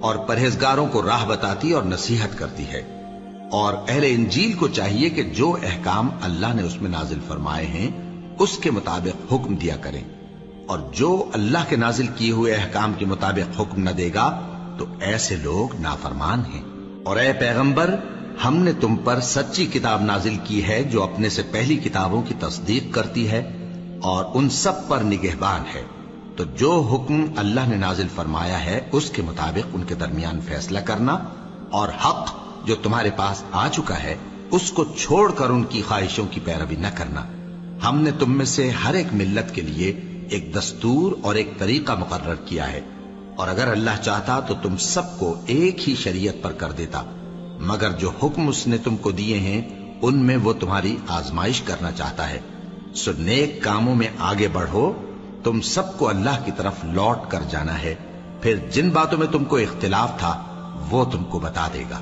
اور پرہیزگاروں کو راہ بتاتی اور نصیحت کرتی ہے۔ اور اہل انجیل کو چاہیے کہ جو احکام اللہ نے اس میں نازل فرمائے ہیں اس کے مطابق حکم دیا کریں، اور جو اللہ کے نازل کیے ہوئے احکام کے مطابق حکم نہ دے گا تو ایسے لوگ نافرمان ہیں۔ اور اے پیغمبر، ہم نے تم پر سچی کتاب نازل کی ہے جو اپنے سے پہلی کتابوں کی تصدیق کرتی ہے اور ان سب پر نگہبان ہے، تو جو حکم اللہ نے نازل فرمایا ہے اس کے مطابق ان کے درمیان فیصلہ کرنا، اور حق جو تمہارے پاس آ چکا ہے اس کو چھوڑ کر ان کی خواہشوں کی پیروی نہ کرنا۔ ہم نے تم میں سے ہر ایک ملت کے لیے ایک دستور اور ایک طریقہ مقرر کیا ہے، اور اگر اللہ چاہتا تو تم سب کو ایک ہی شریعت پر کر دیتا، مگر جو حکم اس نے تم کو دیے ہیں ان میں وہ تمہاری آزمائش کرنا چاہتا ہے۔ سو نیک کاموں میں آگے بڑھو، تم سب کو اللہ کی طرف لوٹ کر جانا ہے، پھر جن باتوں میں تم کو اختلاف تھا وہ تم کو بتا دے گا۔